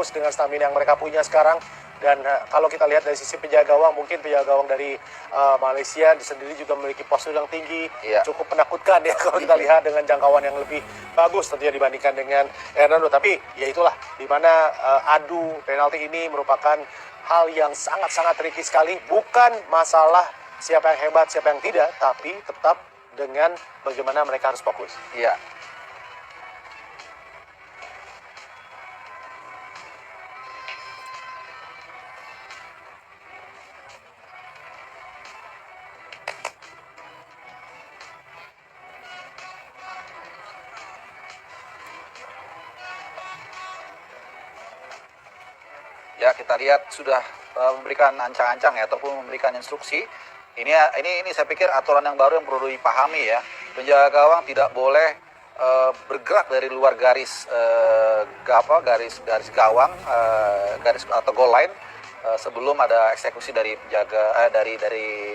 fokus dengan stamina yang mereka punya sekarang. Dan kalau kita lihat dari sisi penjaga gawang, mungkin penjaga gawang dari Malaysia sendiri juga memiliki postur yang tinggi, cukup menakutkan ya kalau kita lihat dengan jangkauan yang lebih bagus tentunya dibandingkan dengan Hernando. Tapi ya itulah, di mana adu penalti ini merupakan hal yang sangat-sangat tricky sekali. Bukan masalah siapa yang hebat, siapa yang tidak, tapi tetap dengan bagaimana mereka harus fokus. Iya. Ya, kita lihat sudah memberikan ancang-ancang ya, ataupun memberikan instruksi. Ini saya pikir aturan yang baru yang perlu dipahami ya. Penjaga gawang tidak boleh bergerak dari luar garis garis gawang, garis atau goal line sebelum ada eksekusi dari penjaga dari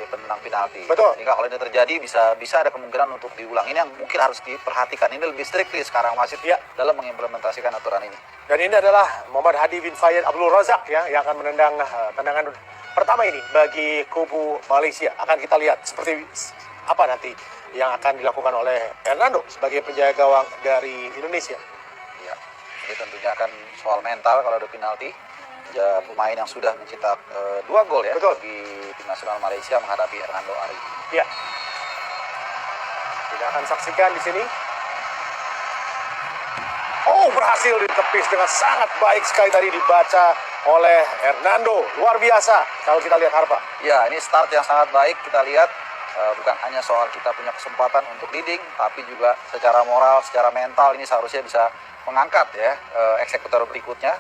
penendang penalti. Betul. Jika kalau ini terjadi bisa ada kemungkinan untuk diulang. Ini yang mungkin harus diperhatikan. Ini lebih strictly sekarang wasit dalam mengimplementasikan aturan ini. Dan ini adalah Muhammad Hadi bin Fayyad Abdul Razak ya, yang akan menendang tendangan pertama ini bagi kubu Malaysia. Akan kita lihat seperti apa nanti yang akan dilakukan oleh Hernando sebagai penjaga gawang dari Indonesia. Ya, ini tentunya akan soal mental kalau ada penalti. Ya, pemain yang sudah mencetak 2 gol ya. Betul. Di tim nasional Malaysia menghadapi Hernando Ari. Ya. Kita akan saksikan di sini. Oh, berhasil ditepis dengan sangat baik sekali tadi dibaca oleh Hernando. Luar biasa kalau kita lihat Harpa. Ya, ini start yang sangat baik. Kita lihat bukan hanya soal kita punya kesempatan untuk leading, tapi juga secara moral, secara mental ini seharusnya bisa mengangkat ya eksekutor berikutnya.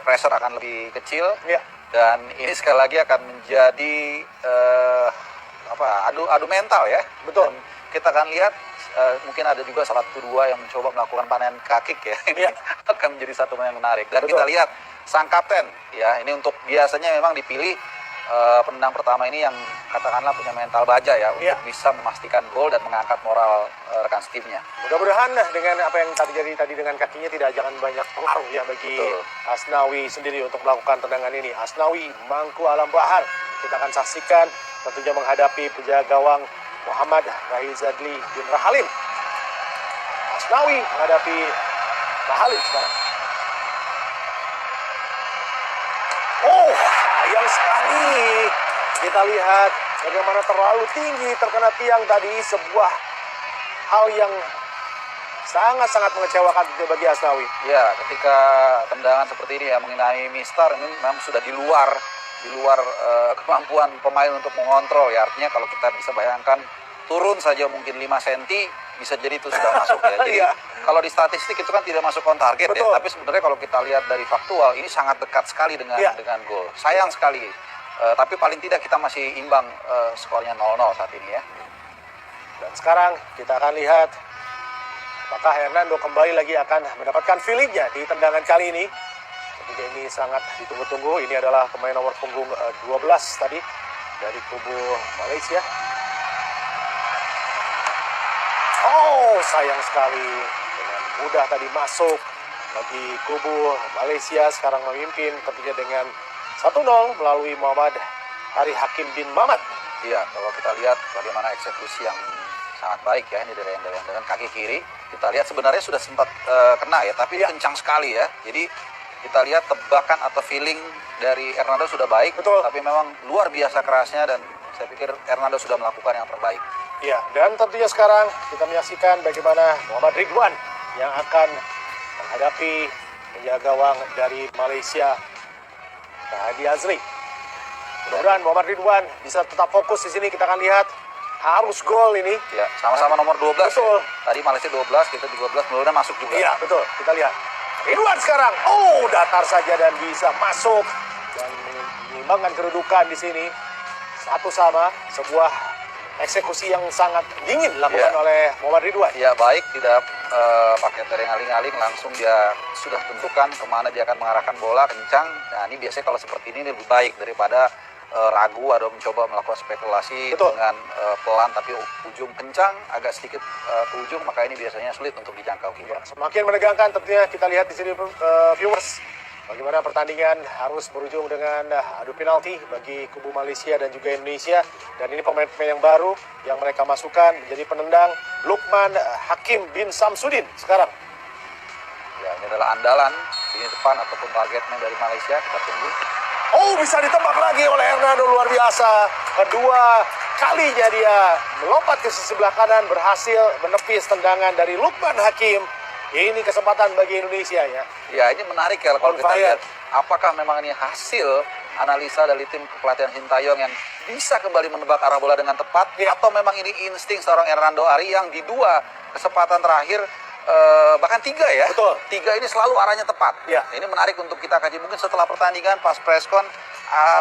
Pressure akan lebih kecil. Ya. Dan ini sekali lagi akan menjadi adu mental ya. Betul. Dan kita akan lihat mungkin ada juga salah satu dua yang mencoba melakukan panen kakik ya. Ini akan menjadi satu yang menarik. Dan kita lihat sang kapten ya, ini untuk biasanya memang dipilih penendang pertama ini yang katakanlah punya mental baja ya untuk bisa memastikan gol dan mengangkat moral rekan setimnya. Mudah-mudahan dengan apa yang terjadi tadi dengan kakinya jangan banyak pengaruh ya bagi Asnawi sendiri untuk melakukan tendangan ini. Asnawi Mangku Alam Bahar kita akan saksikan tentunya menghadapi penjaga gawang Muhammad Rahizadli bin Rahalim. Asnawi menghadapi Rahalim sekarang. Oh, sayang sekali. Kita lihat bagaimana terlalu tinggi terkena tiang tadi, sebuah hal yang sangat-sangat mengecewakan bagi Asnawi. Ya, ketika tendangan seperti ini ya mengenai Mistar ini memang sudah di luar kemampuan pemain untuk mengontrol ya. Artinya kalau kita bisa bayangkan turun saja mungkin 5 cm bisa jadi itu sudah masuk ya. Jadi kalau di statistik itu kan tidak masuk on target ya, tapi sebenarnya kalau kita lihat dari faktual ini sangat dekat sekali dengan gol. Sayang sekali. Tapi paling tidak kita masih imbang, skornya 0-0 saat ini ya. Dan sekarang kita akan lihat apakah Hernando kembali lagi akan mendapatkan feelingnya di tendangan kali ini. Ketika ini sangat ditunggu-tunggu. Ini adalah pemain nomor punggung 12 tadi dari kubu Malaysia. Oh, sayang sekali. Dengan mudah tadi masuk bagi kubu Malaysia. Sekarang memimpin tentunya dengan 1-0 melalui Muhammad Hari Hakim bin Mamat. Iya, kalau kita lihat bagaimana eksekusi yang sangat baik ya ini dengan kaki kiri. Kita lihat sebenarnya sudah sempat kena ya, tapi kencang sekali ya. Jadi kita lihat tebakan atau feeling dari Hernando sudah baik, tapi memang luar biasa kerasnya dan saya pikir Hernando sudah melakukan yang terbaik. Ya, dan tentunya sekarang kita menyaksikan bagaimana Muhammad Ridwan yang akan menghadapi penjaga gawang dari Malaysia, Hadi Azri. Mudah-mudahan Muhammad Ridwan bisa tetap fokus di sini. Kita akan lihat harus gol ini. Ya, sama-sama nomor 12. Betul. Tadi Malaysia 12, kita 12, mudah-mudahan masuk juga. Iya, betul. Kita lihat. Ridwan sekarang. Oh, datar saja dan bisa masuk dan menyeimbangkan kedudukan di sini. 1-1, sebuah eksekusi yang sangat dingin dilakukan oleh Muhammad Ridwan. Ya, baik, tidak pakai teringaling-aling, langsung dia sudah tentukan kemana dia akan mengarahkan bola kencang. Nah, ini biasanya kalau seperti ini lebih baik daripada ragu atau mencoba melakukan spekulasi dengan pelan tapi ujung kencang, agak sedikit ke ujung, maka ini biasanya sulit untuk dijangkau. Ya, semakin menegangkan tentunya kita lihat di sini viewers. bagaimana pertandingan harus berujung dengan adu penalti bagi kubu Malaysia dan juga Indonesia. Dan ini pemain-pemain yang baru yang mereka masukkan menjadi penendang, Lukman Hakim bin Samsudin sekarang. Ya, ini adalah andalan ini depan ataupun targetnya dari Malaysia. Kita tunggu. Oh, bisa ditembak lagi oleh Hernando, luar biasa. Kedua kalinya dia melompat ke sisi sebelah kanan, berhasil menepis tendangan dari Lukman Hakim. Ini kesempatan bagi Indonesia ya. Ya, ini menarik ya kalau On kita fire. lihat apakah memang ini hasil analisa dari tim kepelatihan Sintayong yang bisa kembali menebak arah bola dengan tepat, atau memang ini insting seorang Hernando Ari yang di dua kesempatan terakhir bahkan tiga ya. Betul. Tiga ini selalu arahnya tepat. Ya. Ini menarik untuk kita kaji. Mungkin setelah pertandingan pas preskon,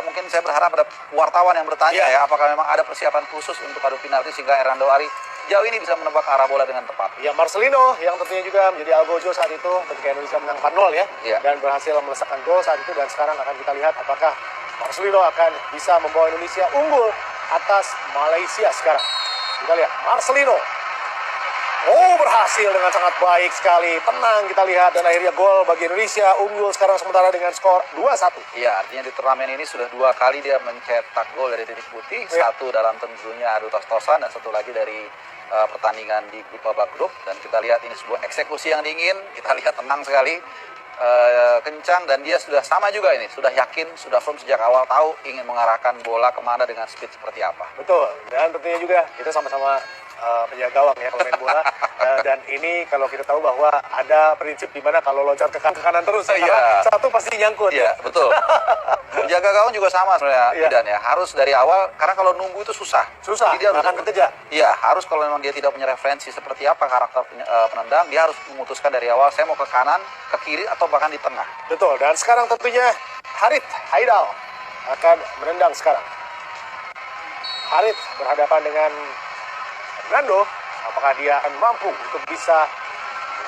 mungkin saya berharap ada wartawan yang bertanya ya, apakah memang ada persiapan khusus untuk adu penalti sehingga Hernando Ari jauh ini bisa menebak arah bola dengan tepat. Ya, Marcelino yang tentunya juga menjadi algojo saat itu ketika Indonesia menang 4-0 ya. Ya. Dan berhasil melesakkan gol saat itu, dan sekarang akan kita lihat apakah Marcelino akan bisa membawa Indonesia unggul atas Malaysia sekarang. Kita lihat Marcelino. Oh, berhasil dengan sangat baik sekali. Tenang kita lihat, dan akhirnya gol bagi Indonesia, unggul sekarang sementara dengan skor 2-1. Iya, artinya di turnamen ini sudah dua kali dia mencetak gol dari titik putih, satu dalam tentunya adu tos-tosan dan satu lagi dari pertandingan di grup babak grup. Dan kita lihat ini sebuah eksekusi yang dingin, kita lihat tenang sekali, kencang, dan dia sudah sama juga ini, sudah yakin, sudah firm sejak awal, tahu ingin mengarahkan bola kemana dengan speed seperti apa. Betul, dan tentunya juga kita sama-sama penjaga gawang ya kalau main bola. Dan ini kalau kita tahu bahwa ada prinsip di mana kalau loncat ke kanan terus, satu pasti nyangkut. Iya, betul. Penjaga gawang juga sama sebenarnya, Dan ya. Harus dari awal, karena kalau nunggu itu susah. Susah, Jadi dia akan kekejar. Iya, harus kalau memang dia tidak punya referensi seperti apa karakter penendang, dia harus memutuskan dari awal, saya mau ke kanan, ke kiri, atau bahkan di tengah. Betul, dan sekarang tentunya Harith Haidal akan menendang sekarang. Harith berhadapan dengan Hernando, apakah dia akan mampu untuk bisa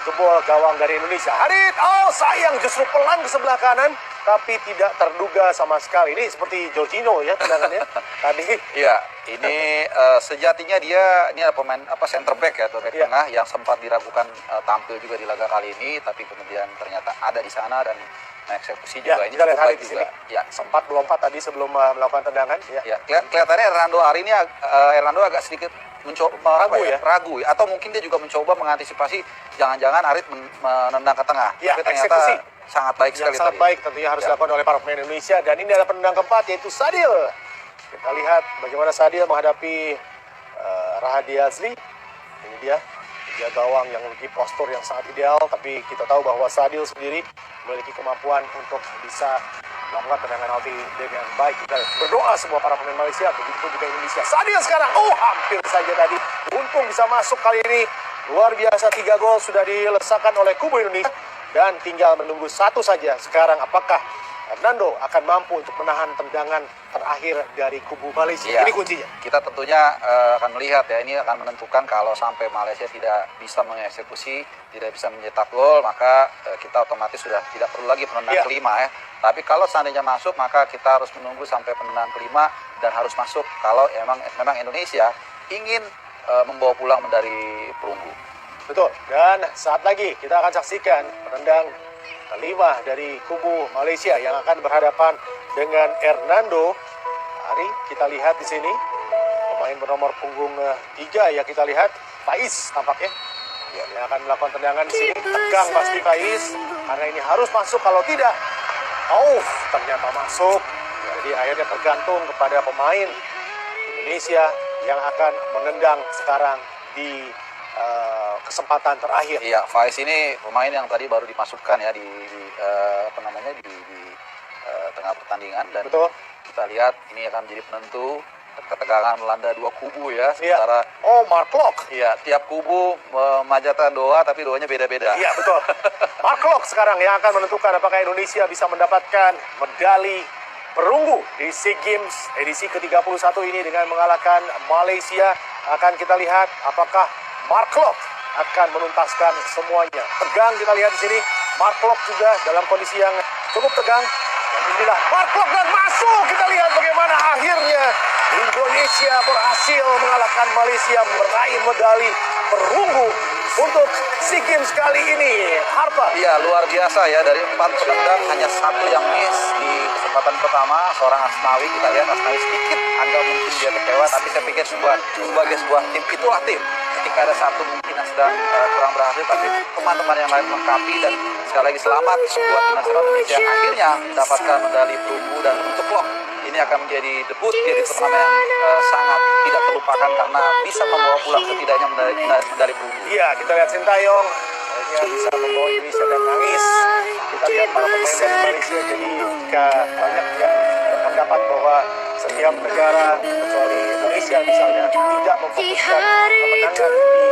jebol gawang dari Indonesia? Harith, oh sayang, justru pelan ke sebelah kanan, tapi tidak terduga sama sekali. Ini seperti Jorginho ya tendangannya tadi. Iya, ini sejatinya dia ini adalah pemain center back ya, atau back tengah yang sempat diragukan tampil juga di laga kali ini, tapi kemudian ternyata ada di sana dan eksekusi juga. Ini kita lihat cukup Harith baik di juga. sini. Ya, Sempat melompat tadi sebelum melakukan tendangan. Ya, kelihatannya Hernando Ari ini Hernando agak sedikit ragu ya, atau mungkin dia juga mencoba mengantisipasi jangan-jangan Harith menendang ke tengah. Ya, tapi ternyata eksekusi sangat baik sekali sangat tadi. baik tentunya harus dilakukan oleh para pemain Indonesia. Dan ini adalah penendang keempat, yaitu Sadil. Kita lihat bagaimana Sadil menghadapi Rahadi Azli. Ini dia gawang yang memiliki postur yang sangat ideal, tapi kita tahu bahwa Sadil sendiri memiliki kemampuan untuk bisa melakukan tendangan penalti dengan baik. Kita berdoa semua para pemain Malaysia, begitu juga Indonesia. Sadil sekarang, hampir saja tadi. Untung bisa masuk kali ini. Luar biasa, 3 gol sudah dilesakan oleh kubu Indonesia. Dan tinggal menunggu satu saja sekarang, apakah Hernando akan mampu untuk menahan tendangan terakhir dari kubu Malaysia. Ini kuncinya. Kita tentunya akan melihat ya, ini akan menentukan kalau sampai Malaysia tidak bisa mengeksekusi, tidak bisa mencetak gol, maka kita otomatis sudah tidak perlu lagi penendang kelima ya. Tapi kalau seandainya masuk, maka kita harus menunggu sampai penendang kelima dan harus masuk kalau memang Indonesia ingin membawa pulang medali perunggu. Betul, dan saat lagi kita akan saksikan penendang kelima dari kubu Malaysia yang akan berhadapan dengan Hernando Ari. Kita lihat di sini pemain bernomor punggung 3 ya, kita lihat Faiz tampaknya yang akan melakukan tendangan di sini. Tegang pasti Faiz karena ini harus masuk, kalau tidak ternyata masuk. Jadi akhirnya tergantung kepada pemain Indonesia yang akan menendang sekarang di kesempatan terakhir. Iya, Faiz ini pemain yang tadi baru dimasukkan ya di tengah pertandingan, dan Betul. kita lihat ini akan menjadi penentu. Ketegangan melanda dua kubu ya, sementara Mark Locke. Iya, tiap kubu memanjatkan doa, tapi doanya beda-beda. Iya, betul. Mark Locke sekarang yang akan menentukan apakah Indonesia bisa mendapatkan medali perunggu di SEA Games edisi ke-31 ini dengan mengalahkan Malaysia. Akan kita lihat apakah Mark Locke akan menuntaskan semuanya. Tegang kita lihat di sini. Mark Locke juga dalam kondisi yang cukup tegang. Dan inilah Mark Locke, dan masuk. Kita lihat bagaimana akhirnya Indonesia berhasil mengalahkan Malaysia, meraih medali perunggu untuk SEA Games kali ini. Harpa. Iya, luar biasa ya, dari 4 penendang hanya 1 yang miss di kesempatan pertama, seorang Asnawi. Kita lihat Asnawi sedikit agak mungkin dia kecewa, tapi saya pikir sebagai sebuah tim, itulah tim. Ketika ada satu mungkin yang sedang kurang berhasil, tapi teman-teman yang lain melengkapi. Dan sekali lagi selamat buat tim nasional Indonesia yang akhirnya mendapatkan medali perunggu. Dan untuk Lock, ini akan menjadi debut jadi turnamen yang sangat tidak terlupakan karena bisa membawa pulang setidaknya medali perunggu. Iya, kita lihat Sintayong akhirnya bisa membawa Indonesia dan nangis. Kita lihat para pemain dari Malaysia, jadi banyak yang berpendapat bahwa setiap negara kecuali Indonesia misalnya tidak memfokuskan kemenangan di